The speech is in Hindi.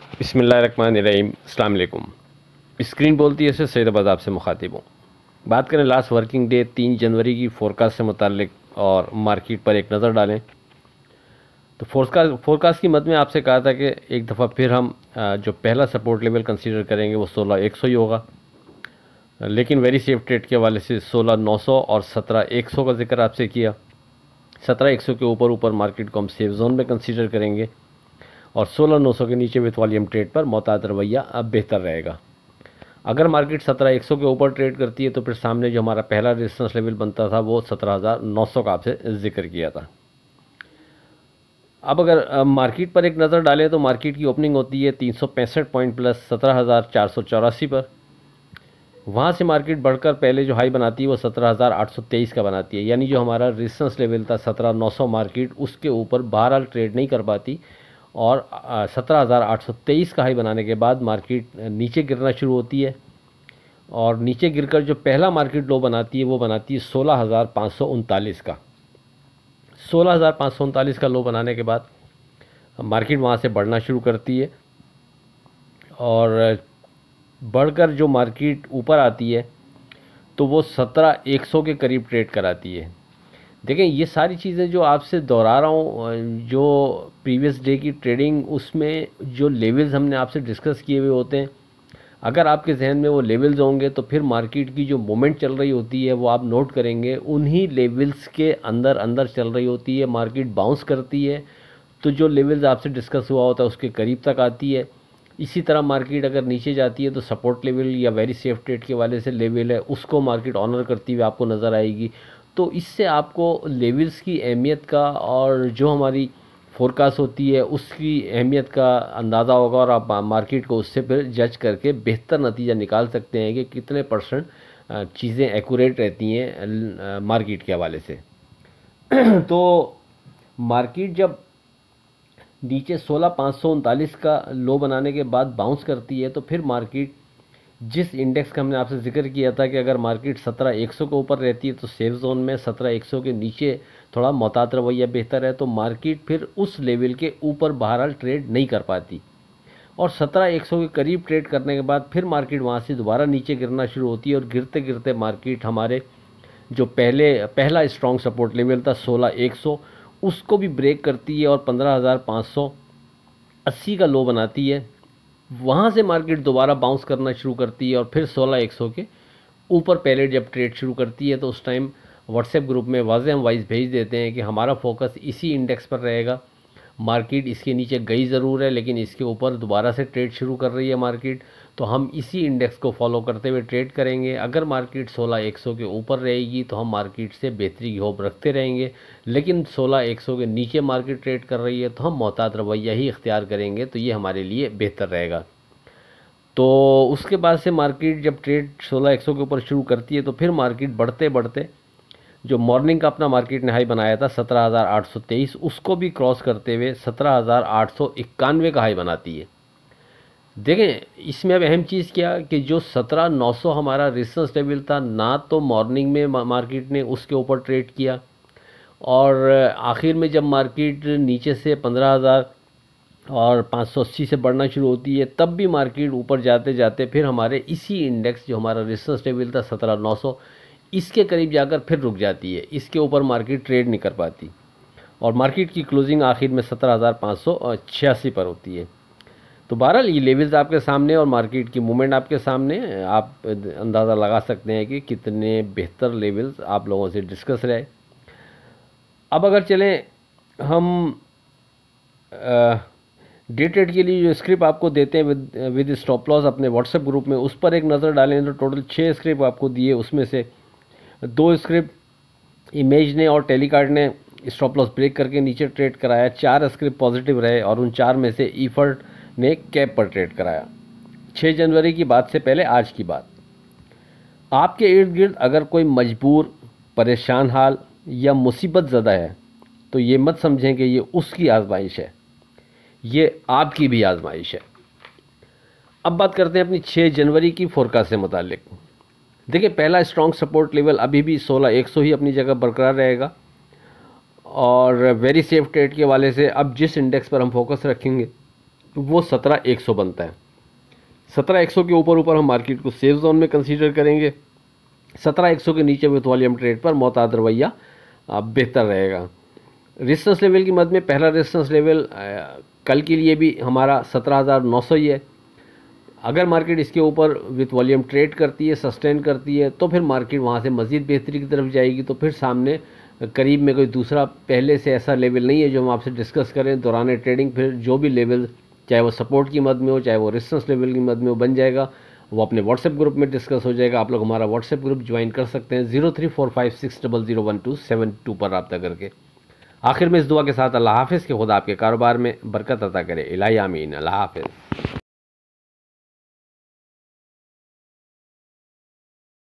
बिस्मिल्लाहिर्रहमानिर्रहीम, अस्सलाम वालेकुम। स्क्रीन बोलती है, इससे सैयदाबाद आपसे मुखातिब हूँ। बात करें लास्ट वर्किंग डे 3 जनवरी की फोरकास्ट से मुताल्लिक और मार्केट पर एक नज़र डालें तो फोरकास्ट की मद में आपसे कहा था कि एक दफ़ा फिर हम जो पहला सपोर्ट लेवल कंसीडर करेंगे वो 16,100 ही होगा, लेकिन वेरी सेफ ट्रेड के हवाले से 16,900 और 17,100 का जिक्र आपसे किया। 17,100 के ऊपर मार्केट को हम सेफ जोन में कंसीडर करेंगे और 16,900 के नीचे विथ वॉल्यूम ट्रेड पर मोहतात रवैया अब बेहतर रहेगा। अगर मार्केट 17,100 के ऊपर ट्रेड करती है तो फिर सामने जो हमारा पहला रेजिस्टेंस लेवल बनता था वो 17,900 का आपसे जिक्र किया था। अब अगर मार्केट पर एक नज़र डालें तो मार्केट की ओपनिंग होती है 365 पॉइंट प्लस 17,484 पर। वहाँ से मार्केट बढ़कर पहले जो हाई बनाती है वो 17,823 का बनाती है, यानी जो हमारा रेजिस्टेंस लेवल था 17,900 मार्केट उसके ऊपर बहरहाल ट्रेड नहीं कर पाती और 17,823 का हाई बनाने के बाद मार्केट नीचे गिरना शुरू होती है और नीचे गिरकर जो पहला मार्केट लो बनाती है वो बनाती है 16,539 का। 16,539 का लो बनाने के बाद मार्केट वहाँ से बढ़ना शुरू करती है और बढ़कर जो मार्केट ऊपर आती है तो वो 17,100 के करीब ट्रेड कराती है। देखें, ये सारी चीज़ें जो आपसे दोहरा रहा हूँ, जो प्रीवियस डे की ट्रेडिंग उसमें जो लेवल्स हमने आपसे डिस्कस किए हुए होते हैं, अगर आपके जहन में वो लेवल्स होंगे तो फिर मार्केट की जो मूवमेंट चल रही होती है वो आप नोट करेंगे, उन्हीं लेवल्स के अंदर अंदर चल रही होती है। मार्केट बाउंस करती है तो जो लेवल्स आपसे डिस्कस हुआ होता है उसके करीब तक आती है। इसी तरह मार्केट अगर नीचे जाती है तो सपोर्ट लेवल या वेरी सेफ ट्रेड के वाले से लेवल है उसको मार्केट ऑनर करती हुई आपको नज़र आएगी। तो इससे आपको लेवल्स की अहमियत का और जो हमारी फोरकास्ट होती है उसकी अहमियत का अंदाज़ा होगा और आप मार्केट को उससे फिर जज करके बेहतर नतीजा निकाल सकते हैं कि कितने परसेंट चीज़ें एक्यूरेट रहती हैं मार्केट के हवाले से। तो मार्केट जब नीचे 16,539 का लो बनाने के बाद बाउंस करती है तो फिर मार्केट जिस इंडेक्स का हमने आपसे जिक्र किया था कि अगर मार्केट 17,100 के ऊपर रहती है तो सेफ जोन में, 17,100 के नीचे थोड़ा मोहतात रवैया बेहतर है, तो मार्केट फिर उस लेवल के ऊपर बहरहाल ट्रेड नहीं कर पाती और 17,100 के करीब ट्रेड करने के बाद फिर मार्केट वहाँ से दोबारा नीचे गिरना शुरू होती है और गिरते गिरते मार्केट हमारे जो पहला स्ट्रॉन्ग सपोर्ट लेवल था 16,100 उसको भी ब्रेक करती है और 15,580 का लो बनाती है। वहाँ से मार्केट दोबारा बाउंस करना शुरू करती है और फिर 16,100 के ऊपर पहले जब ट्रेड शुरू करती है तो उस टाइम व्हाट्सएप ग्रुप में वाज़ेह हम वाइज भेज देते हैं कि हमारा फोकस इसी इंडेक्स पर रहेगा। मार्केट इसके नीचे गई ज़रूर है लेकिन इसके ऊपर दोबारा से ट्रेड शुरू कर रही है मार्केट, तो हम इसी इंडेक्स को फॉलो करते हुए ट्रेड करेंगे। अगर मार्केट 16,100 के ऊपर रहेगी तो हम मार्केट से बेहतरी की होप रखते रहेंगे, लेकिन 16,100 के नीचे मार्केट ट्रेड कर रही है तो हम मोहतात रवैया ही इख्तियार करेंगे, तो ये हमारे लिए बेहतर रहेगा। तो उसके बाद से मार्केट जब ट्रेड 16,100 के ऊपर शुरू करती है तो फिर मार्केट बढ़ते बढ़ते जो मॉर्निंग का अपना मार्केट ने हाई बनाया था 17,823 उसको भी क्रॉस करते हुए 17,891 का हाई बनाती है। देखें, इसमें अब अहम चीज़ क्या कि जो 17,900 हमारा रेजिस्टेंस लेवल था, ना तो मॉर्निंग में मार्केट ने उसके ऊपर ट्रेड किया और आखिर में जब मार्केट नीचे से 15,000 और 580 से बढ़ना शुरू होती है तब भी मार्केट ऊपर जाते जाते फिर हमारे इसी इंडेक्स जो हमारा रेजिस्टेंस लेवल था 17,900 इसके करीब जाकर फिर रुक जाती है। इसके ऊपर मार्केट ट्रेड नहीं कर पाती और मार्केट की क्लोजिंग आखिर में 17,586 पर होती है। तो बहरहाल ये लेवल्स आपके सामने और मार्केट की मूवमेंट आपके सामने, आप अंदाज़ा लगा सकते हैं कि कितने बेहतर लेवल्स आप लोगों से डिस्कस रहे। अब अगर चलें हम डे ट्रेड के लिए जो स्क्रिप्ट आपको देते हैं विद स्टॉप लॉस अपने व्हाट्सएप ग्रुप में, उस पर एक नज़र डालें तो टोटल 6 स्क्रिप्ट आपको दिए, उसमें से 2 स्क्रिप्ट इमेज ने और टेलीकार्ड ने स्टॉप लॉस ब्रेक करके नीचे ट्रेड कराया, 4 स्क्रिप्ट पॉजिटिव रहे और उन 4 में से ईफर्ट ने कैप पर ट्रेड कराया। 6 जनवरी की बात से पहले आज की बात, आपके इर्द गिर्द अगर कोई मजबूर, परेशान हाल या मुसीबत ज़दा है तो ये मत समझें कि ये उसकी आजमाइश है, ये आपकी भी आजमाइश है। अब बात करते हैं अपनी 6 जनवरी की फोरकास्ट से मुतालिक। देखिए, पहला स्ट्रॉन्ग सपोर्ट लेवल अभी भी 16,100 ही अपनी जगह बरकरार रहेगा और वेरी सेफ ट्रेड के वाले से अब जिस इंडेक्स पर हम फोकस रखेंगे वो 17,100 बनता है। 17,100 के ऊपर हम मार्केट को सेफ जोन में कंसीडर करेंगे। 17,100 के नीचे विथ वॉल्यूम ट्रेड पर मोहतात रवैया बेहतर रहेगा। रेजिस्टेंस लेवल की मद में पहला रेजिस्टेंस लेवल कल के लिए भी हमारा 17,900 ही है। अगर मार्केट इसके ऊपर विथ वॉल्यूम ट्रेड करती है, सस्टेन करती है, तो फिर मार्केट वहाँ से मज़ीद बेहतरी की तरफ जाएगी। तो फिर सामने करीब में कोई दूसरा पहले से ऐसा लेवल नहीं है जो हम आपसे डिस्कस करें दौरान ट्रेडिंग। फिर जो भी लेवल, चाहे वो सपोर्ट की मद में हो, चाहे वो रेजिस्टेंस लेवल की मद में हो, बन जाएगा। वो अपने व्हाट्सएप ग्रुप में डिस्कस हो जाएगा। आप लोग हमारा व्हाट्सएप ग्रुप ज्वाइन कर सकते हैं 0345600122 पर रब्ता करके। आखिर में इस दुआ के साथ अल्लाह हाफिज़ के खुदा आपके कारोबार में बरकत अता करे। इलाही आमीन। अल्लाह हाफिज़।